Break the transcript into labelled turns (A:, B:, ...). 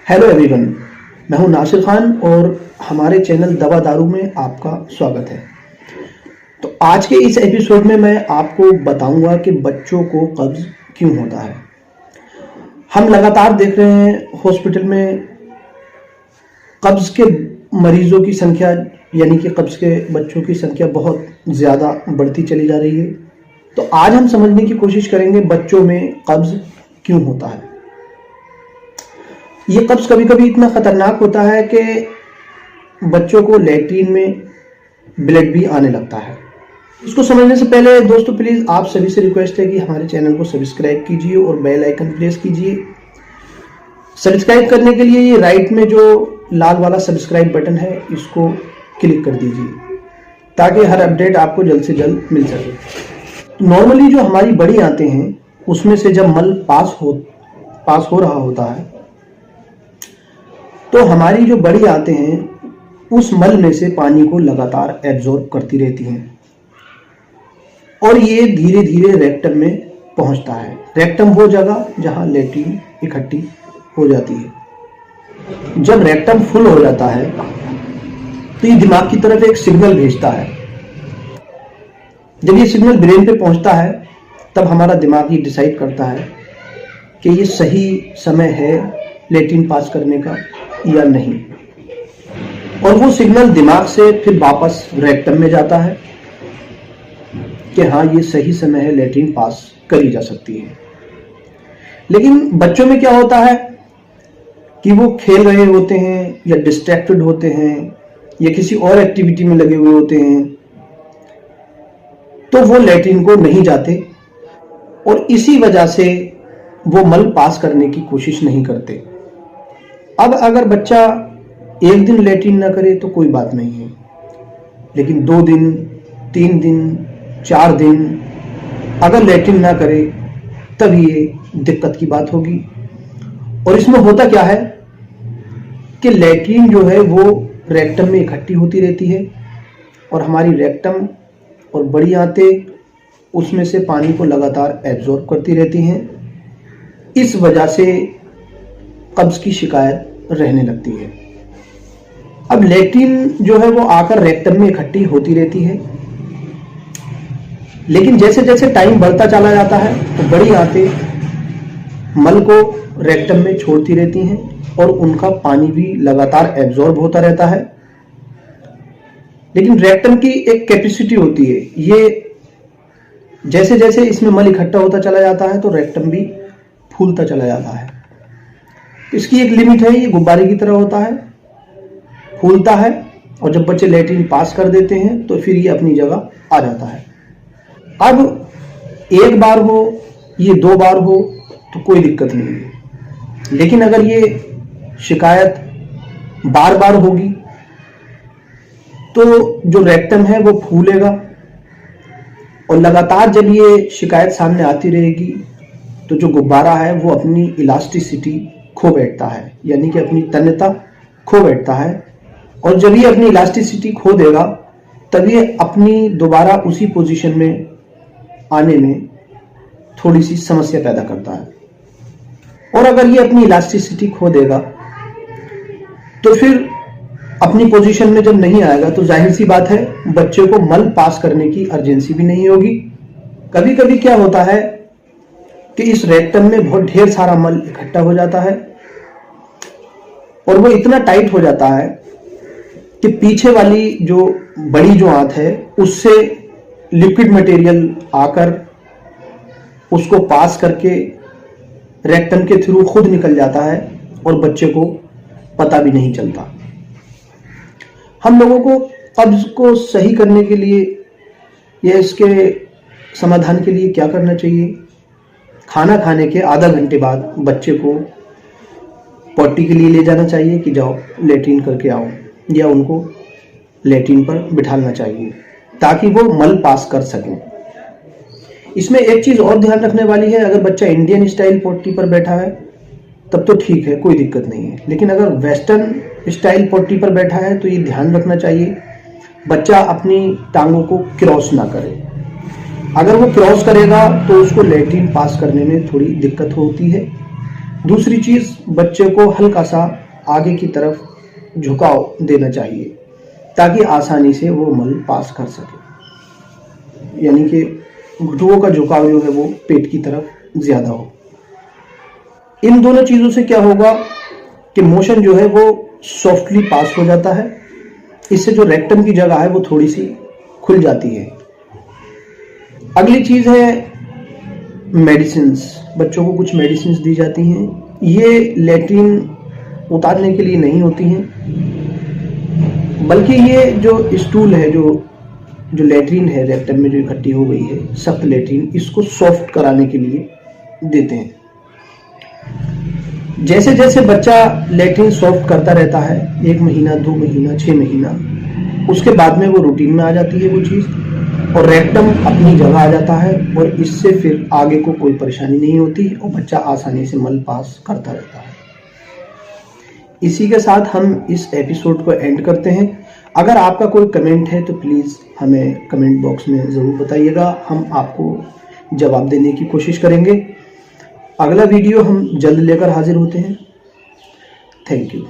A: Hello everyone, मैं हूं नासिर खान और हमारे चैनल दवा दारू में आपका स्वागत है। तो आज के इस एपिसोड में मैं आपको बताऊंगा कि बच्चों को कब्ज क्यों होता है। हम लगातार देख रहे हैं हॉस्पिटल में कब्ज के मरीजों की संख्या यानी कि कब्ज के बच्चों की संख्या बहुत ज़्यादा बढ़ती चली जा रही है। तो आज हम समझने की कोशिश करेंगे बच्चों में कब्ज क्यों होता है। ये कब्ज कभी कभी इतना खतरनाक होता है कि बच्चों को लैट्रिन में ब्लड भी आने लगता है। इसको समझने से पहले दोस्तों प्लीज़ आप सभी से रिक्वेस्ट है कि हमारे चैनल को सब्सक्राइब कीजिए और बेल आइकन प्रेस कीजिए। सब्सक्राइब करने के लिए ये राइट में जो लाल वाला सब्सक्राइब बटन है इसको क्लिक कर दीजिए ताकि हर अपडेट आपको जल्द से जल्द मिल सके। नॉर्मली जो हमारी बड़ी आंतें हैं उसमें से जब मल पास हो रहा होता है तो हमारी जो बड़ी आंतें हैं उस मल में से पानी को लगातार एब्जॉर्ब करती रहती हैं और ये धीरे धीरे रेक्टम में पहुंचता है। रेक्टम वो जगह जहां लैट्रिन इकट्ठी हो जाती है। जब रेक्टम फुल हो जाता है तो ये दिमाग की तरफ एक सिग्नल भेजता है। जब ये सिग्नल ब्रेन पे पहुंचता है तब हमारा दिमाग ये डिसाइड करता है कि ये सही समय है लैट्रिन पास करने का या नहीं, और वो सिग्नल दिमाग से फिर वापस रेक्टम में जाता है कि हाँ ये सही समय है, लैट्रिन पास करी जा सकती है। लेकिन बच्चों में क्या होता है कि वो खेल रहे होते हैं या डिस्ट्रैक्टेड होते हैं या किसी और एक्टिविटी में लगे हुए होते हैं तो वो लैट्रिन को नहीं जाते और इसी वजह से वो मल पास करने की कोशिश नहीं करते। अब अगर बच्चा एक दिन लैट्रिन ना करे तो कोई बात नहीं है, लेकिन 2 दिन, 3 दिन, 4 दिन अगर लैट्रिन ना करे तब ये दिक्कत की बात होगी। और इसमें होता क्या है कि लैट्रिन जो है वो रेक्टम में इकट्ठी होती रहती है और हमारी रेक्टम और बड़ी आंतें उसमें से पानी को लगातार एब्जॉर्ब करती रहती हैं। इस वजह से कब्ज की शिकायत रहने लगती है। अब लैट्रिन जो है वो आकर रेक्टम में इकट्ठी होती रहती है, लेकिन जैसे जैसे टाइम बढ़ता चला जाता है तो बड़ी आंतें मल को रेक्टम में छोड़ती रहती हैं और उनका पानी भी लगातार एब्जॉर्ब होता रहता है। लेकिन रेक्टम की एक कैपेसिटी होती है, ये जैसे जैसे इसमें मल इकट्ठा होता चला जाता है तो रेक्टम भी फूलता चला जाता है। इसकी एक लिमिट है, ये गुब्बारे की तरह होता है, फूलता है और जब बच्चे लैट्रिन पास कर देते हैं तो फिर ये अपनी जगह आ जाता है। अब एक बार हो ये 2 बार हो तो कोई दिक्कत नहीं है, लेकिन अगर ये शिकायत बार बार होगी तो जो रेक्टम है वो फूलेगा और लगातार जब ये शिकायत सामने आती रहेगी तो जो गुब्बारा है वो अपनी इलास्टिसिटी खो बैठता है, यानी कि अपनी तन्यता खो बैठता है। और जब ये अपनी इलास्टिसिटी खो देगा तब ये अपनी दोबारा उसी पोजीशन में आने में थोड़ी सी समस्या पैदा करता है। और अगर ये अपनी इलास्टिसिटी खो देगा तो फिर अपनी पोजीशन में जब नहीं आएगा तो जाहिर सी बात है बच्चे को मल पास करने की अर्जेंसी भी नहीं होगी। कभी कभी क्या होता है कि इस रेक्टम में बहुत ढेर सारा मल इकट्ठा हो जाता है और वो इतना टाइट हो जाता है कि पीछे वाली जो बड़ी जो आंत है उससे लिक्विड मटेरियल आकर उसको पास करके रेक्टम के थ्रू खुद निकल जाता है और बच्चे को पता भी नहीं चलता। हम लोगों को कब्ज को सही करने के लिए या इसके समाधान के लिए क्या करना चाहिए? खाना खाने के आधा घंटे बाद बच्चे को पॉटी के लिए ले जाना चाहिए कि जाओ लैट्रिन करके आओ, या उनको लैट्रिन पर बिठाना चाहिए ताकि वो मल पास कर सकें। इसमें एक चीज़ और ध्यान रखने वाली है, अगर बच्चा इंडियन स्टाइल पॉटी पर बैठा है तब तो ठीक है, कोई दिक्कत नहीं है, लेकिन अगर वेस्टर्न स्टाइल पॉटी पर बैठा है तो ये ध्यान रखना चाहिए बच्चा अपनी टांगों को क्रॉस ना करे। अगर वो क्रॉस करेगा तो उसको लैट्रिन पास करने में थोड़ी दिक्कत होती है दूसरी चीज, बच्चे को हल्का सा आगे की तरफ झुकाव देना चाहिए ताकि आसानी से वो मल पास कर सके, यानी कि घुटनों का झुकाव जो है वो पेट की तरफ ज्यादा हो। इन दोनों चीजों से क्या होगा कि मोशन जो है वो सॉफ्टली पास हो जाता है। इससे जो रेक्टम की जगह है वो थोड़ी सी खुल जाती है। अगली चीज है मेडिसिन्स। बच्चों को कुछ मेडिसिन्स दी जाती हैं। ये लैट्रिन उतारने के लिए नहीं होती हैं, बल्कि ये जो स्टूल है, जो लैट्रिन है रेक्टम में जो इकट्ठी हो गई है, सख्त लैट्रिन, इसको सॉफ्ट कराने के लिए देते हैं। जैसे जैसे बच्चा लैट्रिन सॉफ्ट करता रहता है, 1 महीना, 2 महीना, 6 महीना, उसके बाद में वो रूटीन में आ जाती है वो चीज़, और रेक्टम अपनी जगह आ जाता है, और इससे फिर आगे को कोई परेशानी नहीं होती और बच्चा आसानी से मल पास करता रहता है। इसी के साथ हम इस एपिसोड को एंड करते हैं। अगर आपका कोई कमेंट है तो प्लीज़ हमें कमेंट बॉक्स में ज़रूर बताइएगा, हम आपको जवाब देने की कोशिश करेंगे। अगला वीडियो हम जल्द लेकर हाजिर होते हैं। Thank you.